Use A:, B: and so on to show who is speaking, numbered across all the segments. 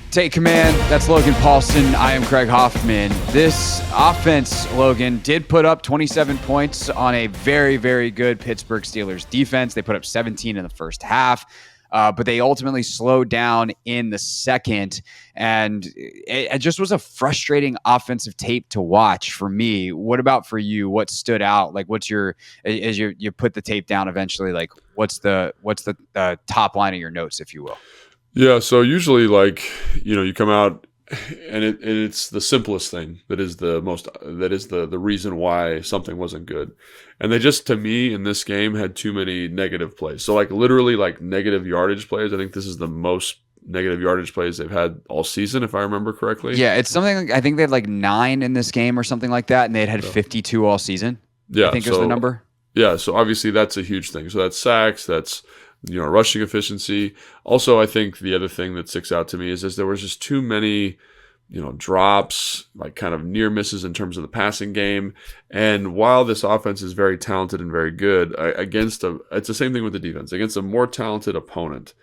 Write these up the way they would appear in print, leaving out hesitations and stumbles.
A: Take command. That's Logan Paulson. I am Craig Hoffman. This offense, Logan, did put up 27 points on a very, very good Pittsburgh Steelers defense. They put up 17 in the first half, but they ultimately slowed down in the second. And it just was a frustrating offensive tape to watch for me. What about for you? What stood out? Like, what's your, as you put the tape down eventually, like what's the top line of your notes, if you will?
B: Yeah, so usually, you come out and it's the simplest thing that is the reason why something wasn't good. And they just, to me, in this game had too many negative plays. So literally negative yardage plays. I think this is the most negative yardage plays they've had all season, if I remember correctly.
A: Yeah, it's something I think they had 9 in this game or something like that, and they had 52 all season.
B: Yeah,
A: I think was the number.
B: Yeah, so obviously that's a huge thing. So that's sacks, that's rushing efficiency. Also, I think the other thing that sticks out to me is there was just too many, drops, kind of near misses in terms of the passing game. And while this offense is very talented and very good, it's the same thing with the defense. Against a more talented opponent,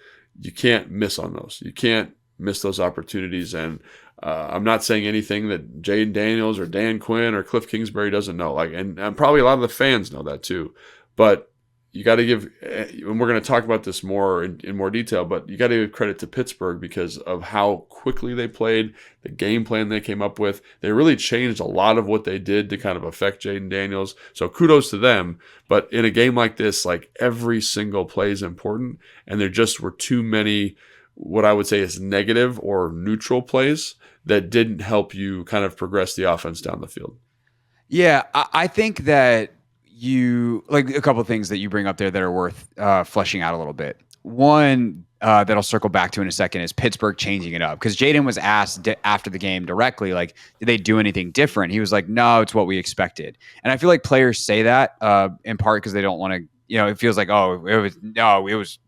B: you can't miss on those. You can't miss those opportunities. And I'm not saying anything that Jayden Daniels or Dan Quinn or Kliff Kingsbury doesn't know. And probably a lot of the fans know that too. But you got to give, and we're going to talk about this more in more detail, but you got to give credit to Pittsburgh because of how quickly they played, the game plan they came up with. They really changed a lot of what they did to kind of affect Jayden Daniels. So kudos to them. But in a game like this, every single play is important, and there just were too many, what I would say is negative or neutral plays that didn't help you kind of progress the offense down the field.
A: Yeah, I think that a couple of things that you bring up there that are worth fleshing out a little bit. One that I'll circle back to in a second is Pittsburgh changing it up, because Jayden was asked after the game directly, did they do anything different? He was like, no, it's what we expected. And I feel like players say that in part because they don't want to, it feels like, it was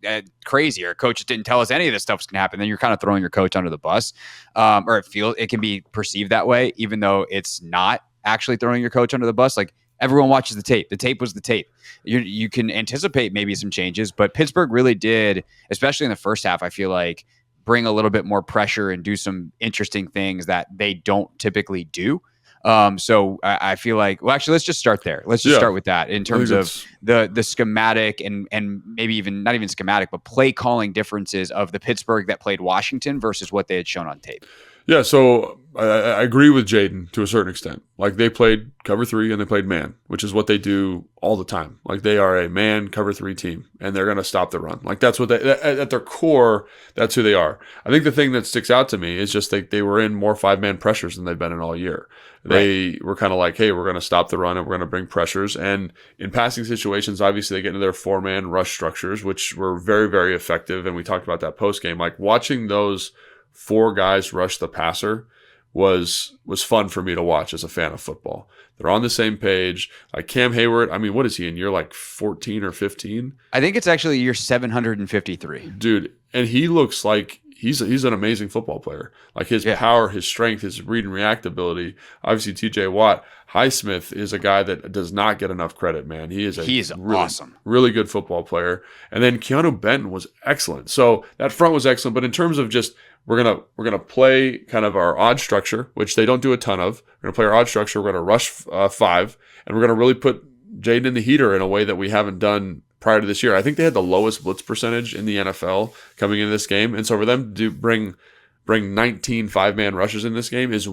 A: crazy, or coach didn't tell us any of this stuff was going to happen. Then you're kind of throwing your coach under the bus, or it can be perceived that way, even though it's not actually throwing your coach under the bus. Everyone watches the tape. The tape was the tape. You can anticipate maybe some changes, but Pittsburgh really did, especially in the first half, I feel like, bring a little bit more pressure and do some interesting things that they don't typically do. So I feel like, well, actually, let's just start there. Let's just start with that in terms of the schematic and maybe even not even schematic, but play calling differences of the Pittsburgh that played Washington versus what they had shown on tape.
B: Yeah, so I agree with Jayden to a certain extent. They played cover 3 and they played man, which is what they do all the time. They are a man cover 3 team, and they're going to stop the run. That's what at their core, that's who they are. I think the thing that sticks out to me is just they were in more 5-man pressures than they've been in all year. They were kind of hey, we're going to stop the run and we're going to bring pressures. And in passing situations, obviously they get into their 4-man rush structures, which were very, very effective. And we talked about that post game. Watching those 4 guys rush the passer was fun for me to watch as a fan of football. They're on the same page. Cam Hayward, what is he in year 14 or 15?
A: I think it's actually year 753.
B: Dude, and he looks like he's an amazing football player. His power, his strength, his read and react ability. Obviously, TJ Watt. Highsmith is a guy that does not get enough credit, man. He's awesome. Really good football player. And then Keanu Benton was excellent. So that front was excellent. But in terms of just we're gonna play kind of our odd structure, which they don't do a ton of. We're gonna play our odd structure. We're gonna rush 5, and we're gonna really put Jayden in the heater in a way that we haven't done prior to this year. I think they had the lowest blitz percentage in the NFL coming into this game, and so for them to bring 19 5-man rushes in this game is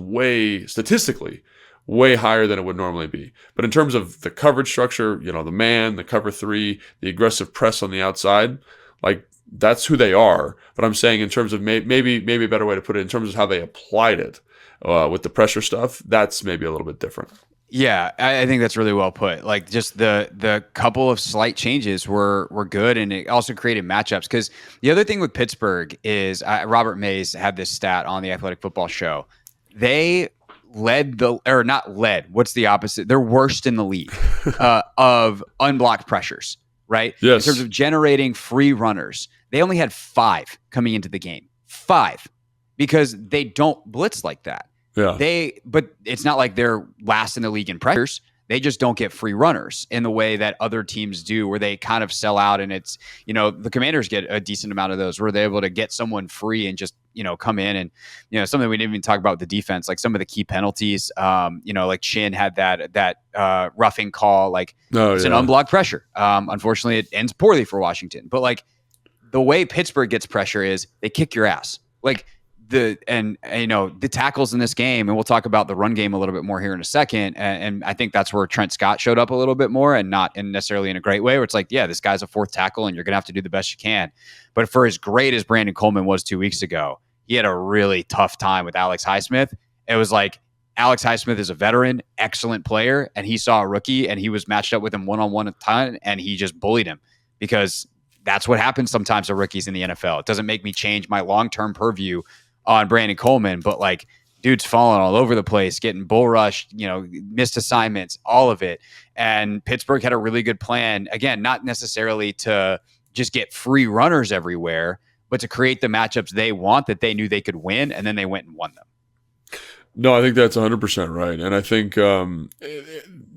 B: statistically way higher than it would normally be. But in terms of the coverage structure, the man, the cover 3, the aggressive press on the outside, that's who they are. But I'm saying in terms of maybe a better way to put it, in terms of how they applied it with the pressure stuff, that's maybe a little bit different.
A: Yeah, I think that's really well put. Just the couple of slight changes were good, and it also created matchups. Because the other thing with Pittsburgh is Robert Mays had this stat on the Athletic Football Show. They not led. What's the opposite? They're worst in the league of unblocked pressures, right?
B: Yes.
A: In terms of generating free runners, they only had 5 coming into the game. 5, because they don't blitz like that.
B: Yeah.
A: But it's not like they're last in the league in pressures. They just don't get free runners in the way that other teams do, where they kind of sell out. And it's, the Commanders get a decent amount of those where they're able to get someone free and just, come in. And, something we didn't even talk about with the defense, like some of the key penalties, like Shin had that roughing call, like it's an unblocked pressure. Unfortunately, it ends poorly for Washington. But like the way Pittsburgh gets pressure is they kick your ass. Like the tackles in this game, and we'll talk about the run game a little bit more here in a second. And I think that's where Trent Scott showed up a little bit more, and not necessarily in a great way, where it's like, yeah, this guy's a fourth tackle and you're going to have to do the best you can. But for as great as Brandon Coleman was 2 weeks ago, he had a really tough time with Alex Highsmith. It was like Alex Highsmith is a veteran, excellent player, and he saw a rookie and he was matched up with him one-on-one a ton, and he just bullied him, because that's what happens sometimes to rookies in the NFL. It doesn't make me change my long-term purview on Brandon Coleman, but like dude's falling all over the place, getting bull rushed, missed assignments, all of it. And Pittsburgh had a really good plan. Again, not necessarily to just get free runners everywhere, but to create the matchups they want that they knew they could win, and then they went and won them.
B: No, I think that's 100% right. And I think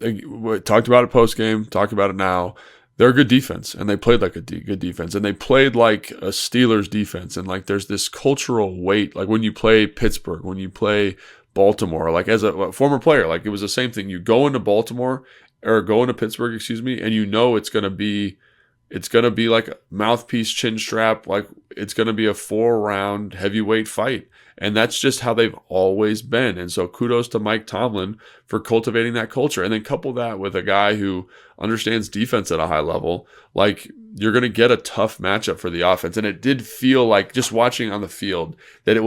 B: we talked about it post-game, talked about it now. They're a good defense, and they played like a good defense, and they played like a Steelers defense. And like there's this cultural weight, like when you play Pittsburgh, when you play Baltimore, like as a former player, like it was the same thing. You go into Baltimore or go into Pittsburgh, and it's going to be like a mouthpiece chin strap, like it's going to be a 4-round heavyweight fight. And that's just how they've always been. And so kudos to Mike Tomlin for cultivating that culture. And then couple that with a guy who understands defense at a high level. Like you're going to get a tough matchup for the offense. And it did feel like, just watching on the field, that it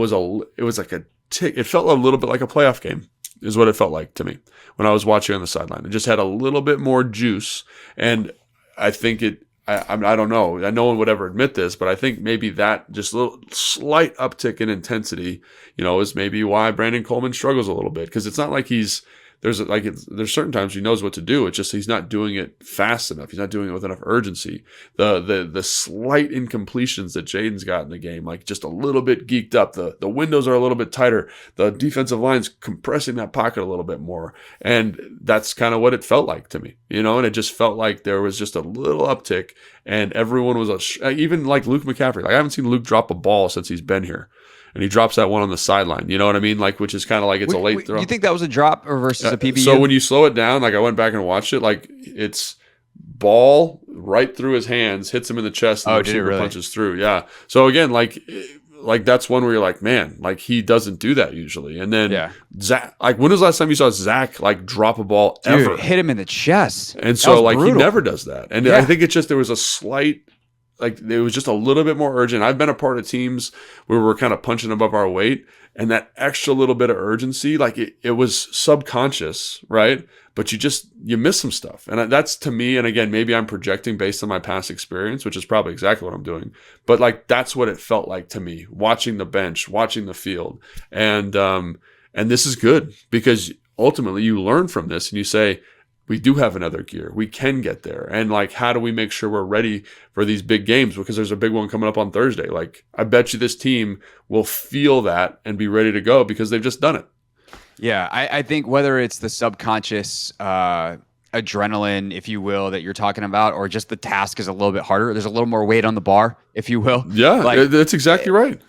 B: felt a little bit like a playoff game, is what it felt like to me when I was watching on the sideline. It just had a little bit more juice. And I think I don't know. No one would ever admit this, but I think maybe that just little slight uptick in intensity, is maybe why Brandon Coleman struggles a little bit, because it's not like there's certain times he knows what to do. It's just he's not doing it fast enough. He's not doing it with enough urgency. The slight incompletions that Jayden's got in the game, like just a little bit geeked up. The windows are a little bit tighter. The defensive line's compressing that pocket a little bit more. And that's kind of what it felt like to me, and it just felt like there was just a little uptick, and everyone was even like Luke McCaffrey. Like I haven't seen Luke drop a ball since he's been here. And he drops that one on the sideline. You know what I mean? Like, which is kind of like it's a late throw.
A: You think that was a drop or versus a PBU?
B: So when you slow it down, like I went back and watched it, like it's ball right through his hands, hits him in the chest, and the receiver punches through. Yeah. So again, like that's one where you're like, man, like he doesn't do that usually. And then Zach, like when was the last time you saw Zach like drop a ball ever?
A: Hit him in the chest.
B: And so like brutal. He never does that. And I think it's just there was a slight. Like it was just a little bit more urgent. I've been a part of teams where we're kind of punching above our weight, and that extra little bit of urgency, like it was subconscious, right? But you miss some stuff. And that's to me, and again, maybe I'm projecting based on my past experience, which is probably exactly what I'm doing. But like that's what it felt like to me, watching the bench, watching the field. And this is good because ultimately you learn from this and you say, we do have another gear. We can get there. And like, how do we make sure we're ready for these big games? Because there's a big one coming up on Thursday. Like, I bet you this team will feel that and be ready to go because they've just done it.
A: Yeah, I think whether it's the subconscious adrenaline, if you will, that you're talking about, or just the task is a little bit harder. There's a little more weight on the bar, if you will.
B: Yeah, that's exactly right.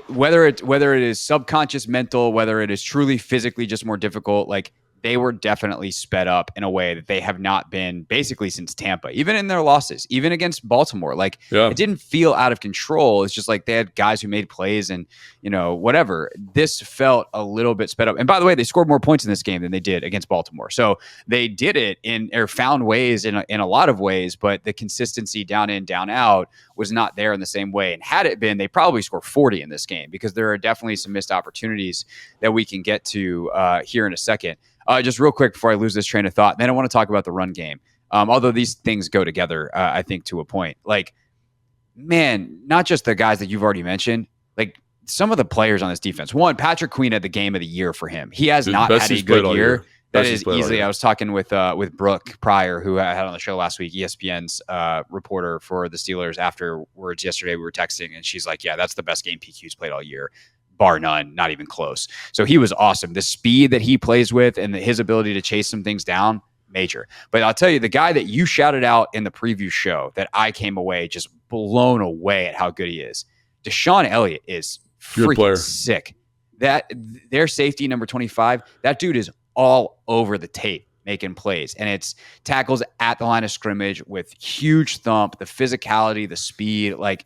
A: Whether it is subconscious, mental, whether it is truly physically just more difficult, like they were definitely sped up in a way that they have not been basically since Tampa, even in their losses, even against Baltimore. Like it didn't feel out of control. It's just like they had guys who made plays and, whatever. This felt a little bit sped up. And by the way, they scored more points in this game than they did against Baltimore. So they did it or found ways in a lot of ways, but the consistency down in, down out was not there in the same way. And had it been, they probably scored 40 in this game because there are definitely some missed opportunities that we can get to here in a second. Just real quick before I lose this train of thought, then I want to talk about the run game. Although these things go together, I think to a point. Like, man, not just the guys that you've already mentioned, like some of the players on this defense. One, Patrick Queen had the game of the year for him. He has not had a good year. That is easily. I was talking with Brooke Pryor, who I had on the show last week, ESPN's reporter for the Steelers. Afterwards, yesterday we were texting, and she's like, "Yeah, that's the best game PQ's played all year." bar none, not even close. So he was awesome. The speed that he plays with and his ability to chase some things down, major. But I'll tell you, the guy that you shouted out in the preview show that I came away just blown away at how good he is, Deshaun Elliott is freaking sick. That their safety number 25, that dude is all over the tape making plays, and it's tackles at the line of scrimmage with huge thump, the physicality, the speed. Like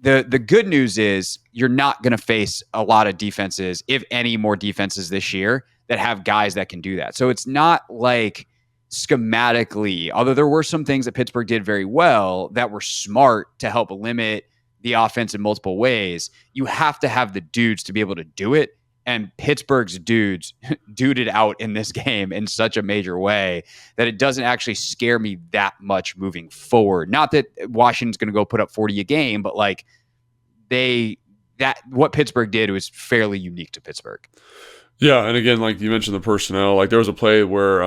A: the good news is you're not going to face a lot of defenses, if any more defenses this year, that have guys that can do that. So it's not like schematically, although there were some things that Pittsburgh did very well that were smart to help limit the offense in multiple ways, you have to have the dudes to be able to do it. And Pittsburgh's dudes duded out in this game in such a major way that it doesn't actually scare me that much moving forward. Not that Washington's going to go put up 40 a game, but like what Pittsburgh did was fairly unique to Pittsburgh.
B: Yeah, and again, like you mentioned, the personnel. Like there was a play where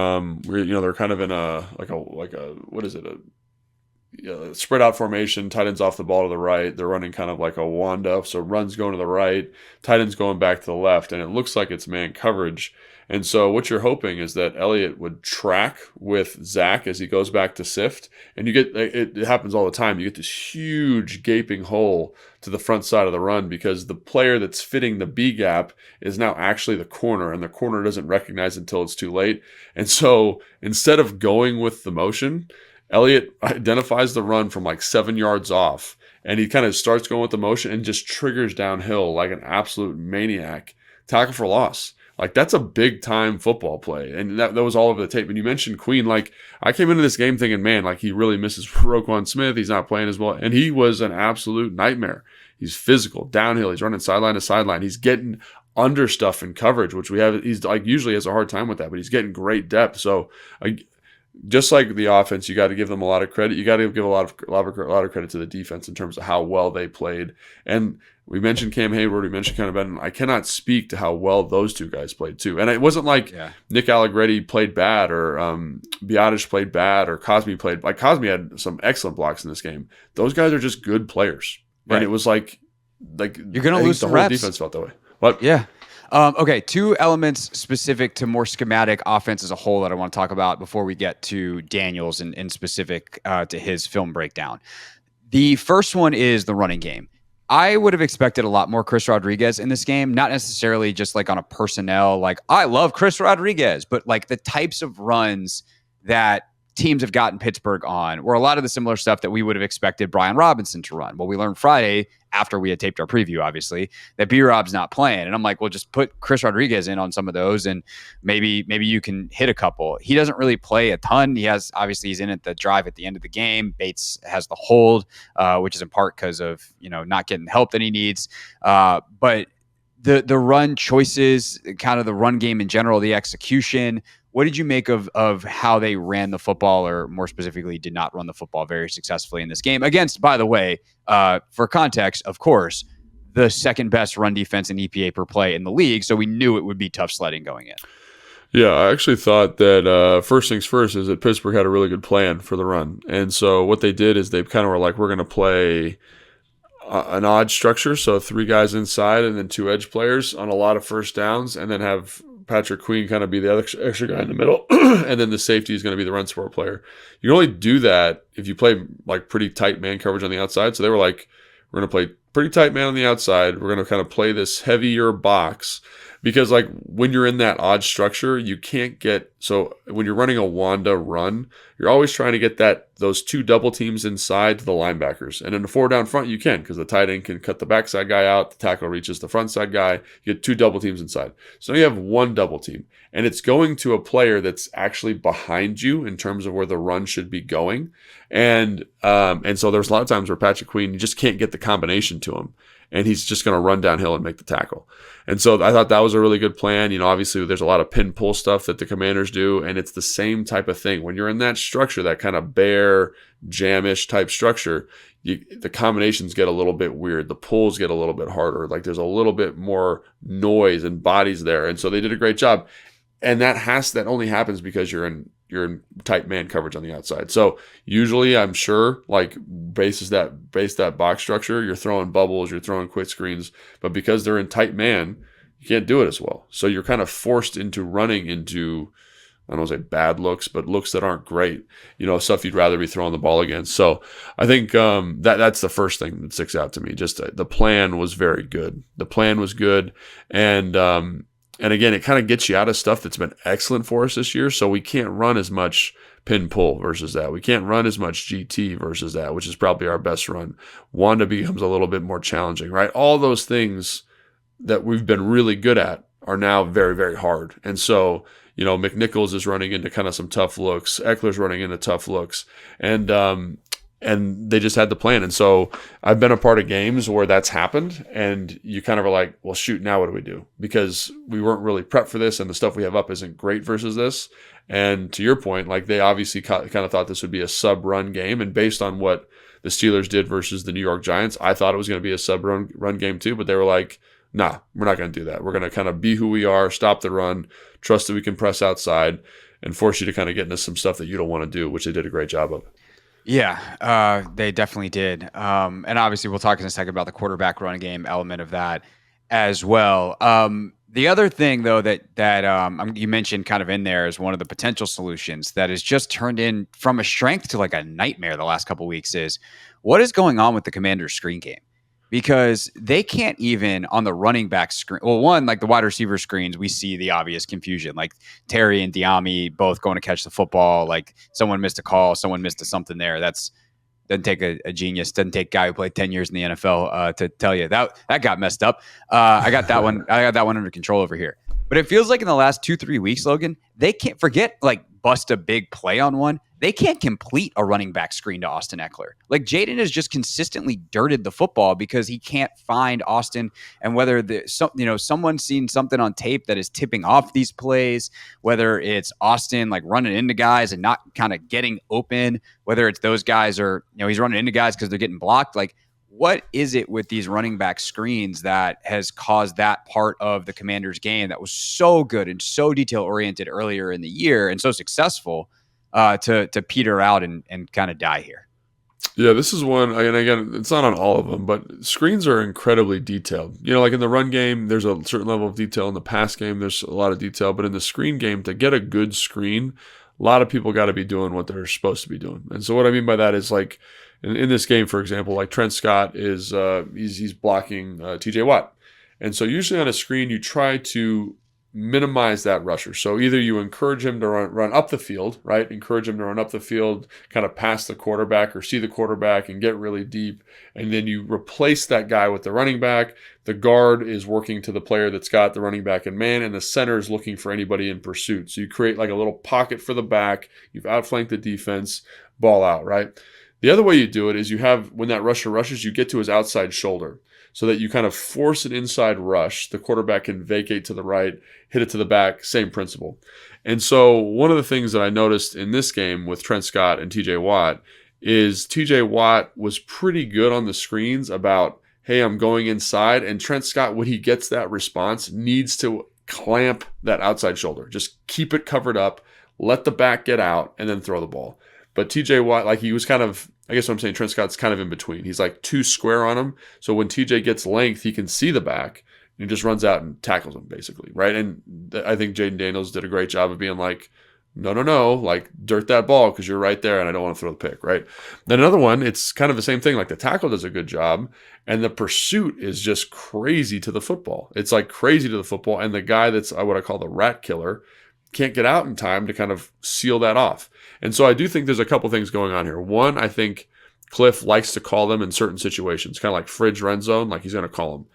B: they're kind of in a what is it, a spread out formation. Tight end's off the ball to the right. They're running kind of like a wanda, so runs going to the right, tight end's going back to the left, and it looks like it's man coverage. And so what you're hoping is that Elliott would track with Zach as he goes back to sift, and you get it happens all the time. You get this huge gaping hole to the front side of the run because the player that's fitting the B gap is now actually the corner, and the corner doesn't recognize it until it's too late. And so instead of going with the motion, Elliott identifies the run from like 7 yards off, and he kind of starts going with the motion and just triggers downhill like an absolute maniac. Tackle for loss. Like, that's a big-time football play, and that was all over the tape. And you mentioned Queen. Like, I came into this game thinking, man, like, he really misses Roquan Smith. He's not playing as well. And he was an absolute nightmare. He's physical, downhill. He's running sideline to sideline. He's getting under stuff in coverage, which we have. He's, like, usually has a hard time with that, but he's getting great depth. So, just like the offense, you got to give them a lot of credit. You got to give a lot of credit to the defense in terms of how well they played. And we mentioned Cam Hayward. We mentioned Connor Benton. I cannot speak to how well those two guys played too. And it wasn't like Nick Allegretti played bad or Biotish played bad or Cosme played. Like, Cosme had some excellent blocks in this game. Those guys are just good players. Right. And it was like
A: you're going to lose
B: the
A: some
B: whole
A: reps.
B: defense felt that way. But
A: yeah. Okay, two elements specific to more schematic offense as a whole that I want to talk about before we get to Daniels and specific to his film breakdown. The first one is the running game. I would have expected a lot more Chris Rodriguez in this game, not necessarily just like on a personnel, like I love Chris Rodriguez, but like the types of runs that teams have gotten Pittsburgh on were a lot of the similar stuff that we would have expected Brian Robinson to run. Well, we learned Friday, after we had taped our preview, obviously, that B-Rob's not playing. And I'm like, well, just put Chris Rodriguez in on some of those and maybe you can hit a couple. He doesn't really play a ton. Obviously he's in at the drive at the end of the game. Bates has the hold, which is in part because of, not getting the help that he needs. But the run choices, kind of the run game in general, the execution, what did you make of how they ran the football, or more specifically, did not run the football very successfully in this game against, by the way, for context, of course, the second best run defense in EPA per play in the league. So we knew it would be tough sledding going in.
B: Yeah, I actually thought that first things first is that Pittsburgh had a really good plan for the run. And so what they did is they kind of were like, we're going to play an odd structure. So 3 guys inside and then 2 edge players on a lot of first downs, and then have Patrick Queen kind of be the extra guy in the middle, and then the safety is going to be the run support player. You can only do that if you play like pretty tight man coverage on the outside. So they were like, we're going to play pretty tight man on the outside. We're going to kind of play this heavier box, because like when you're in that odd structure, you can't get, so when you're running a Wanda run, you're always trying to get those 2 double teams inside to the linebackers. And in the 4 down front, you can, because the tight end can cut the backside guy out. The tackle reaches the front side guy. You get 2 double teams inside. So now you have 1 double team, and it's going to a player that's actually behind you in terms of where the run should be going. And so there's a lot of times where Patrick Queen, you just can't get the combination to him, and he's just going to run downhill and make the tackle. And so I thought that was a really good plan. Obviously there's a lot of pin pull stuff that the Commanders do, and it's the same type of thing. When you're in that structure, that kind of bear, jam-ish type structure, the combinations get a little bit weird. The pulls get a little bit harder. Like there's a little bit more noise and bodies there. And so they did a great job. and that only happens because you're in tight man coverage on the outside. So usually, I'm sure, like base that box structure, you're throwing bubbles, you're throwing quick screens, but because they're in tight man, you can't do it as well. So you're kind of forced into running into, I don't want to say bad looks, but looks that aren't great. Stuff you'd rather be throwing the ball against. So I think that's the first thing that sticks out to me. Just the plan was very good. The plan was good, and again, it kind of gets you out of stuff that's been excellent for us this year. So we can't run as much pin pull versus that. We can't run as much GT versus that, which is probably our best run. Wanda becomes a little bit more challenging, right? All those things that we've been really good at are now very, very hard. And so, McNichols is running into kind of some tough looks. Eckler's running into tough looks. And they just had the plan. And so I've been a part of games where that's happened, and you kind of are like, well, shoot, now what do we do? Because we weren't really prepped for this, and the stuff we have up isn't great versus this. And to your point, like they obviously kind of thought this would be a sub-run game, and based on what the Steelers did versus the New York Giants, I thought it was going to be a sub-run game too, but they were like, nah, we're not going to do that. We're going to kind of be who we are, stop the run, trust that we can press outside, and force you to kind of get into some stuff that you don't want to do, which they did a great job of.
A: Yeah, they definitely did. And obviously, we'll talk in a second about the quarterback run game element of that as well. The other thing, though, that you mentioned kind of in there is one of the potential solutions that has just turned in from a strength to like a nightmare the last couple of weeks is what is going on with the Commanders' screen game? Because they can't even on the running back screen. Well, one, like the wide receiver screens, we see the obvious confusion. Like Terry and Diami both going to catch the football. Like someone missed a call, someone missed something there. Doesn't take a genius. Doesn't take a guy who played 10 years in the NFL to tell you that got messed up. I got that one. I got that one under control over here. But it feels like in the last 2-3 weeks, Logan, they can't forget like bust a big play on one. They can't complete a running back screen to Austin Eckler. Like Jayden has just consistently dirted the football because he can't find Austin. And whether someone's seen something on tape that is tipping off these plays, whether it's Austin like running into guys and not kind of getting open, whether it's those guys or he's running into guys because they're getting blocked. Like, what is it with these running back screens that has caused that part of the Commanders game that was so good and so detail oriented earlier in the year and so successful to peter out and kind of die here?
B: Yeah, this is one, and again, it's not on all of them, but screens are incredibly detailed. Like in the run game, there's a certain level of detail. In the pass game, there's a lot of detail. But in the screen game, to get a good screen, a lot of people got to be doing what they're supposed to be doing. And so what I mean by that is like, in this game, for example, like Trent Scott is he's blocking TJ Watt. And so usually on a screen, you try to minimize that rusher. So either you encourage him to run up the field, right? Encourage him to run up the field, kind of past the quarterback or see the quarterback and get really deep. And then you replace that guy with the running back. The guard is working to the player that's got the running back in man, and the center is looking for anybody in pursuit. So you create like a little pocket for the back. You've outflanked the defense, ball out, right? The other way you do it is you have, when that rusher rushes, you get to his outside shoulder so that you kind of force an inside rush. The quarterback can vacate to the right, hit it to the back, same principle. And so one of the things that I noticed in this game with Trent Scott and TJ Watt is TJ Watt was pretty good on the screens about, hey, I'm going inside. And Trent Scott, when he gets that response, needs to clamp that outside shoulder. Just keep it covered up, let the back get out, and then throw the ball. But TJ Watt, like he was kind of, I guess what I'm saying, Trent Scott's kind of in between. He's like too square on him. So when TJ gets length, he can see the back and he just runs out and tackles him basically, right? And I think Jayden Daniels did a great job of being like, no, like dirt that ball because you're right there and I don't want to throw the pick, right? Then another one, it's kind of the same thing. Like the tackle does a good job and the pursuit is just crazy to the football. It's like crazy to the football. And the guy that's what I call the rat killer can't get out in time to kind of seal that off. And so I do think there's a couple things going on here. One, I think Kliff likes to call them in certain situations, kind of like fridge red zone, like he's going to call them.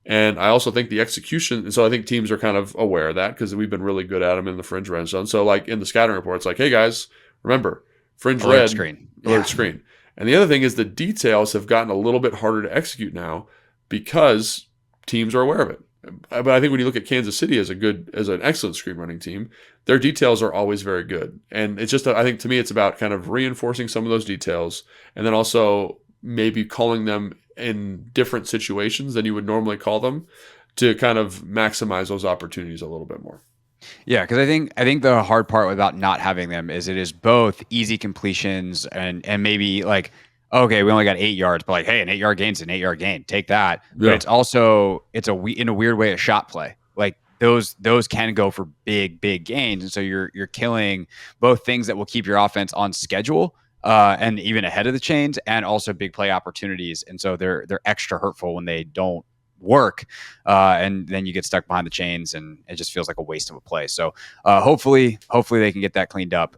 B: And I also think the execution, and so I think teams are kind of aware of that because we've been really good at them in the fringe red zone. So like in the scouting report, it's like, hey guys, remember, fringe
A: alert
B: red,
A: screen.
B: alert screen. And the other thing is the details have gotten a little bit harder to execute now because teams are aware of it. But I think when you look at Kansas City as an excellent screen running team, their details are always very good. And it's just, I think to me, it's about kind of reinforcing some of those details and then also maybe calling them in different situations than you would normally call them to kind of maximize those opportunities a little bit more.
A: Yeah, because I think the hard part about not having them is it is both easy completions and maybe like, okay, we only got 8 yards, but like, hey, an 8 yard gain is an 8 yard gain. Take that. But
B: Yeah.
A: it's also in a weird way a shot play. Like those can go for big gains, and so you're killing both things that will keep your offense on schedule. And even ahead of the chains, and also big play opportunities, and so they're extra hurtful when they don't work, and then you get stuck behind the chains, and it just feels like a waste of a play. So hopefully they can get that cleaned up.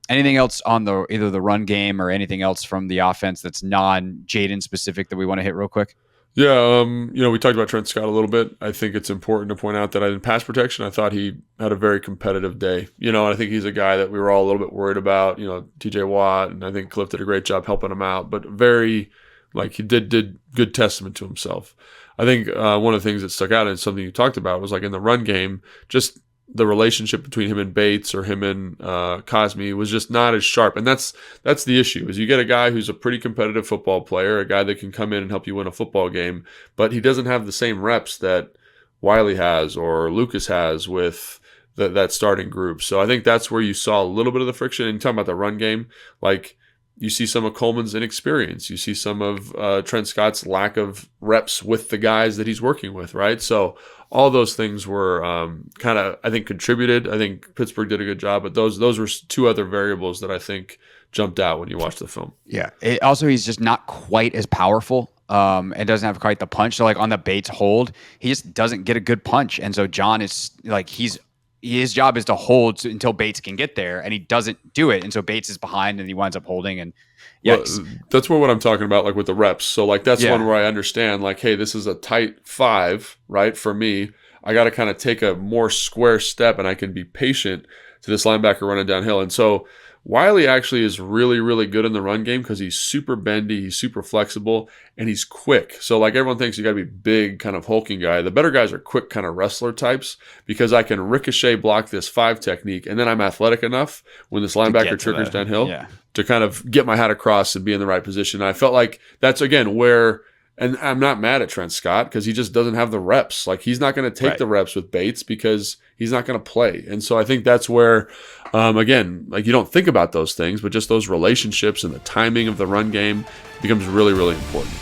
A: Anything else on either the run game or anything else from the offense that's non Jayden specific that we want to hit real quick?
B: Yeah, we talked about Trent Scott a little bit. I think it's important to point out that in pass protection, I thought he had a very competitive day. And I think he's a guy that we were all a little bit worried about. TJ Watt, and I think Kliff did a great job helping him out, but very, like, he did good testament to himself. I think one of the things that stuck out and something you talked about was like in the run game, just the relationship between him and Bates or him and Cosme was just not as sharp. And that's the issue, is you get a guy who's a pretty competitive football player, a guy that can come in and help you win a football game, but he doesn't have the same reps that Wiley has or Lucas has with that starting group. So I think that's where you saw a little bit of the friction. And talking about the run game, like, you see some of Coleman's inexperience. You see some of Trent Scott's lack of reps with the guys that he's working with, right? So all those things were kind of, I think, contributed. I think Pittsburgh did a good job, but those were two other variables that I think jumped out when you watch the film.
A: Yeah. Also, he's just not quite as powerful, and doesn't have quite the punch. So like on the Bates hold, he just doesn't get a good punch. And so John is like, his job is to hold until Bates can get there, and he doesn't do it. And so Bates is behind, and he winds up holding. And yeah,
B: well, that's what I'm talking about, like with the reps. So like that's one where I understand, like, hey, this is a tight 5, right? For me, I got to kind of take a more square step, and I can be patient to this linebacker running downhill. And so Wiley actually is really, really good in the run game because he's super bendy, he's super flexible, and he's quick. So like everyone thinks you got to be big, kind of hulking guy. The better guys are quick kind of wrestler types because I can ricochet block this 5 technique, and then I'm athletic enough when this linebacker triggers downhill to kind of get my hat across and be in the right position. And I felt like that's, again, where, and I'm not mad at Trent Scott because he just doesn't have the reps. Like, he's not going to take the reps with Bates because he's not going to play. And so I think that's where, again, like, you don't think about those things, but just those relationships and the timing of the run game becomes really, really important.